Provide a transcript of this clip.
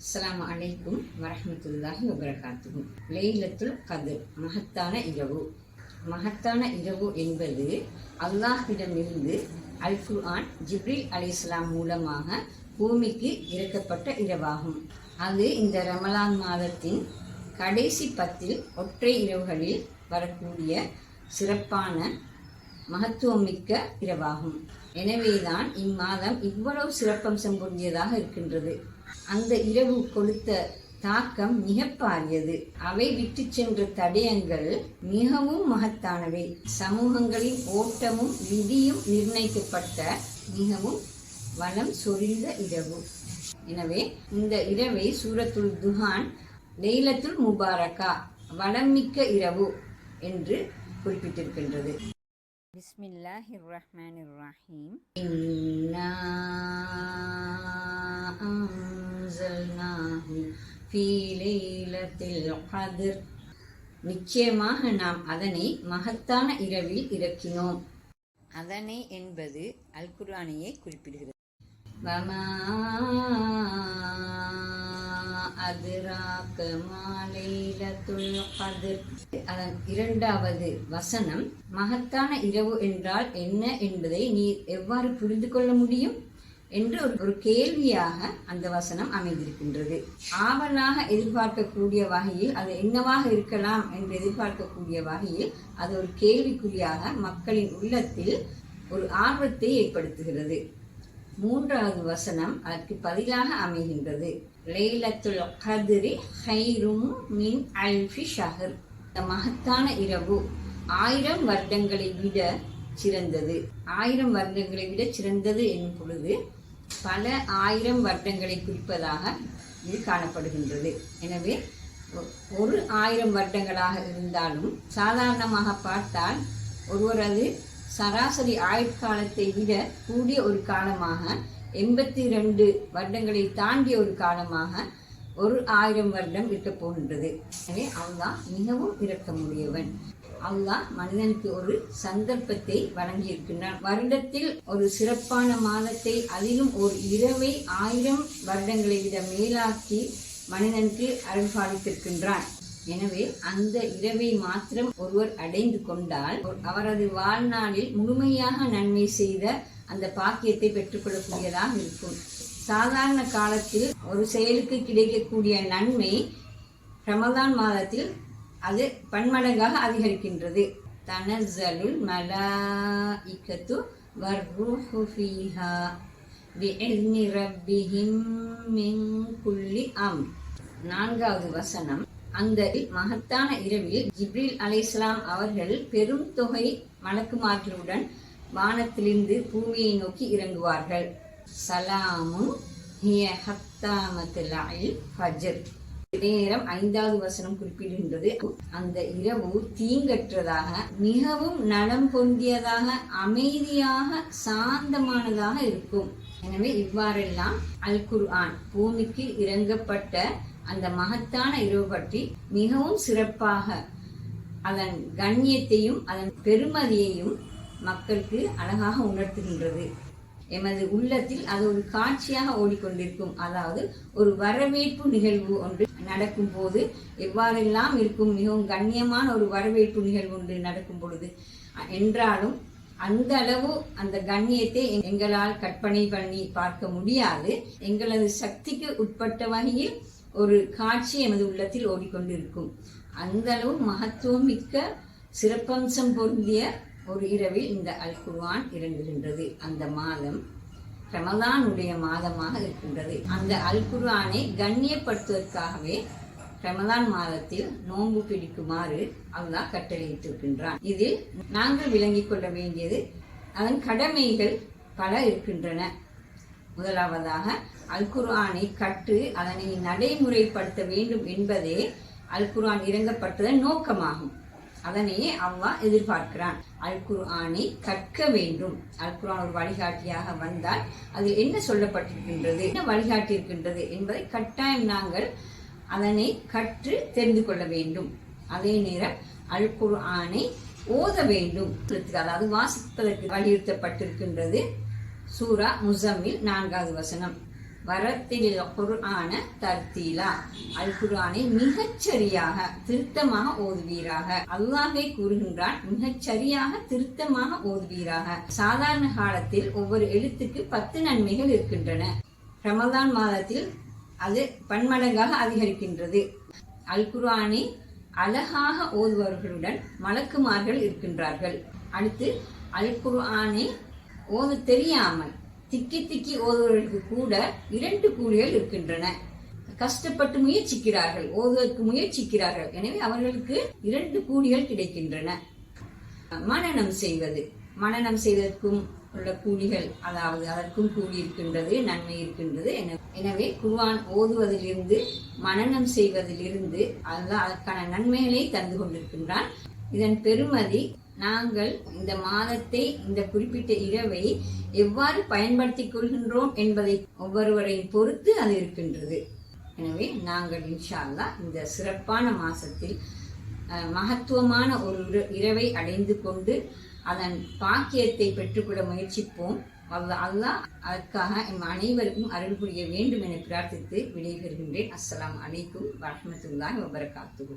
அஸ்ஸலாமு அலைக்கும் வரஹ்மத்துல்லாஹி வபரகாத்துஹு. லைலத்துல் கத்ர், மகத்தான இரவு. மகத்தான இரவு என்பது அல்லாஹ்விடமிருந்து அல் குர்ஆன் ஜிப்ரீல் அலைஹிஸ்ஸலாம் மூலமாக பூமிக்கு இறக்கப்பட்ட இரவாகும். அது இந்த ரமலான் மாதத்தின் கடைசி 10 ஒற்றை இரவுகளில் வரக்கூடிய சிறப்பான மகத்துவமிக்க இரவாகும். எனவேதான் இம்மாதம் இவ்வளவு சிறப்பம்சம் பொருந்தியதாக இருக்கின்றது. அந்த இரவு கொடுத்த தாக்கம் மிக பாரியது. அவை விட்டு சென்ற தடயங்கள் மிகவும் மகத்தானவை. சமூகங்களின் ஓட்டமும் விதியும் நிர்ணயிக்கப்பட்ட மிகவும் வளம் சொரிந்த இரவு. எனவே இந்த இரவை சூரத்துல் துஹான் லைலத்துல் முபாரகா, வளமிக்க இரவு என்று குறிப்பிட்டிருக்கின்றது. பிஸ்மில்லாஹிர் ரஹ்மானிர் ரஹீம். இன்னா அன்ஸல்னாஹு ஃபீ லைலத்தில் கத்ர். நிச்சயமாக நாம் அதனை மகத்தான இரவில் இறக்கினோம். அதனை என்பது அல் குர்ஆனையே குறிப்பிடுகிறது. வமா அதுராக மா லைலத்துல் கத்ர். அதன் 2வது வசனம், மகத்தான இரவு என்றால் என்ன என்பதை நீ எவ்வாறு புரிந்து கொள்ள முடியும் என்று ஒரு கேள்வியாக அந்த வசனம் அமைந்திருக்கின்றது. ஆவலாக எதிர்பார்க்கக்கூடிய வகையில் அது என்னவாக இருக்கலாம் என்று எதிர்பார்க்கக்கூடிய வகையில் அது ஒரு கேள்விக்குறியாக மக்களின் உள்ளத்தில் ஒரு ஆர்வத்தை ஏற்படுத்துகிறது. 3வது வசனம் அதற்கு பதிலாக அமைகின்றது. லைலத்துல் கத்ரி ஹைரும் மின் அல்ஃபி ஷஹர். இந்த மகத்தான இரவு 1000 வருடங்களை விட சிறந்தது. 1000 வருடங்களை விட சிறந்தது என்னும் பொழுது பல 1000 வருடங்களை குறிப்பதாக இது காணப்படுகின்றது. எனவே ஒரு 1000 வருடங்களாக இருந்தாலும் சாதாரணமாக பார்த்தால் ஒருவரது சராசரி ஆயுட்காலத்தை விட கூடிய ஒரு காலமாக, 82 வருடங்களை தாண்டிய ஒரு காலமாக ஒரு 1000 வருடம் இருக்கப் போகின்றது. எனவே அல்லாஹ் மிகவும் இரக்கமுடையவன். அல்லாஹ் மனிதனுக்கு ஒரு சந்தர்ப்பத்தை வழங்கியிருக்கின்றான். வருடத்தில் ஒரு சிறப்பான மாதத்தை, அதிலும் ஒரு இரவை 1000 வருடங்களை விட மேலாக்கி மனிதனுக்கு அருள்பாலித்திருக்கின்றான். எனவே அந்த இரவை மாத்திரம் ஒருவர் அடைந்து கொண்டால் அவரது வாழ்நாளில் முழுமையாக நன்மை செய்த அந்த பாக்கியத்தை பெற்றுக்கொள்ளக்கூடியதாக இருக்கும். சாதாரண காலத்தில் ஒரு செயலுக்கு கிடைக்கக்கூடிய நன்மை ரமலான் மாதத்தில் அது பன்மடங்காக அதிகரிக்கின்றது. தனஸ்ஸலுல் மலாயிகத்து வர்ரூஹு ஃபீஹா பிஇذن ரப்பிஹிம் மின் குல்லி அம்ர். 4வது வசனம், அந்த மகத்தான இரவில் ஜிப்ரீல் அலைஹிஸ்ஸலாம் அவர்கள் பெரும் தொகை மலக்குமார்களுடன் வானத்திலிருந்து பூமியை நோக்கி இறங்குவார்கள். சலாமுன் ஹிய ஹத்தா மத்லஇல் ஃபஜ்ர். நேரம் 5வது வசனம் குறிப்பிடுகின்றது. அந்த இரவு தீங்கற்றதாக, மிகவும் நலம் பொருந்தியதாக, அமைதியாக, சாந்தமானதாக இருக்கும். எனவே இவ்வாறெல்லாம் அல் குர்ஆன் பூமிக்கு இறங்கப்பட்ட அந்த மகத்தான இரவு பற்றி மிகவும் சிறப்பாக அதன் கண்ணியத்தையும் அதன் பெருமதியையும் மக்களுக்கு அழகாக உணர்த்துகின்றது. எமது உள்ளத்தில் அது ஒரு காட்சியாக ஓடிக்கொண்டிருக்கும். அதாவது ஒரு வரவேற்பு நிகழ்வு ஒன்று நடக்கும் போது எவ்வாறெல்லாம் இருக்கும், மிகவும் கண்ணியமான ஒரு வரவேற்பு நிகழ்வு ஒன்று நடக்கும் பொழுது என்றாலும் அந்த அளவு அந்த கண்ணியத்தை எங்களால் கற்பனை பண்ணி பார்க்க முடியாது. எங்களது சக்திக்கு உட்பட்ட வகையில் ஒரு காட்சி எமது உள்ளத்தில் ஓடிக்கொண்டிருக்கும். அந்த அளவு மகத்துவம் மிக்க சிறப்பம்சம் பொருந்திய ஒரு இரவில் இந்த அல் குர்ஆன் இறங்குகின்றது. அந்த மாதம் ரமலானுடைய மாதமாக இருக்கின்றது. அந்த அல் குர்ஆனை கண்ணியப்படுத்துவதற்காகவே ரமலான் மாதத்தில் நோன்பு பிடிக்குமாறு அல்லாஹ் கட்டளையிட்டிருக்கின்றான். இதில் நாங்கள் விளங்கிக் கொள்ள வேண்டியது அதன் கடமைகள் பல இருக்கின்றன. முதலாவதாக அல் குர்ஆனை கற்று அதனை நடைமுறைப்படுத்த வேண்டும் என்பதே அல் குர்ஆன் இறங்கப்பட்டதன் நோக்கமாகும். அதனையே அல்லாஹ் எதிர்பார்க்கிறான். அல் குர்ஆனை கற்க வேண்டும். அல் குர்ஆன் ஒரு வழிகாட்டியாக வந்தால் அதில் என்ன சொல்லப்பட்டிருக்கின்றது, என்ன வழிகாட்டியிருக்கின்றது என்பதை கட்டாயம் நாங்கள் அதனை கற்று தெரிந்து கொள்ள வேண்டும். அதே நேரம் அல் குர்ஆனை ஓத வேண்டும். அதாவது வாசிப்பதற்கு வலியுறுத்தப்பட்டிருக்கின்றது. சூரா முஸம்மில் 4வது வசனம். வரத்தில் குர்ஆன தர்த்தீலா, அல் குர்ஆனை மிகச்சரியாக திருத்தமாக ஓதுவீராக. அல்லாஹ்வே கூறுகின்றான், மிகச்சரியாக திருத்தமாக ஓதுவீராக. சாதாரண காலத்தில் ஒவ்வொரு எழுத்துக்கு 10 நன்மைகள் இருக்கின்றன. ரமலான் மாதத்தில் அது பன்மடங்காக அதிகரிக்கின்றது. அல் குர்ஆனை அழகாக ஓதுபவர்களுடன் மலக்குமார்கள் இருக்கின்றார்கள். அடுத்து அல் குர்ஆனை ஓத தெரியாமல் திக்கி திக்கி ஓதுவர்களுக்கு கூட 2 கூலிகள் இருக்கின்றன. கஷ்டப்பட்டு முயற்சிக்கிறார்கள், ஓதுவதற்கு முயற்சிக்கிறார்கள். எனவே அவர்களுக்கு 2 கூலிகள் கிடைக்கின்றன. மனனம் செய்வது, மனனம் செய்வதற்கும் உள்ள கூலிகள், அதாவது அதற்கும் கூலி இருக்கின்றது, நன்மை இருக்கின்றது. எனவே குர்ஆன் ஓதுவதிலிருந்து மனனம் செய்வதிலிருந்து அல்லாஹ் அதற்கான நன்மைகளை தந்து கொண்டிருக்கின்றான். இதன் பெருமதி நாங்கள் இந்த மாதத்தை, இந்த குறிப்பிட்ட இரவை எவ்வாறு பயன்படுத்திக் கொள்கின்றோம் என்பதை ஒவ்வொருவரையும் பொறுத்து அது இருக்கின்றது. எனவே நாங்கள் இன்ஷா அல்லாஹ் இந்த சிறப்பான மாசத்தில் மகத்துவமான ஒரு இரவை அடைந்து கொண்டு அதன் பாக்கியத்தை பெற்றுக்கொள்ள முயற்சிப்போம். அல்லாஹ் அதற்காக அனைவருக்கும் அருள் புரிய வேண்டும் என பிரார்த்தித்து விடைபெறுகின்றேன். அஸ்ஸலாமு அலைக்கும் வரஹ்மத்துல்லாஹி வபரகாத்துஹு.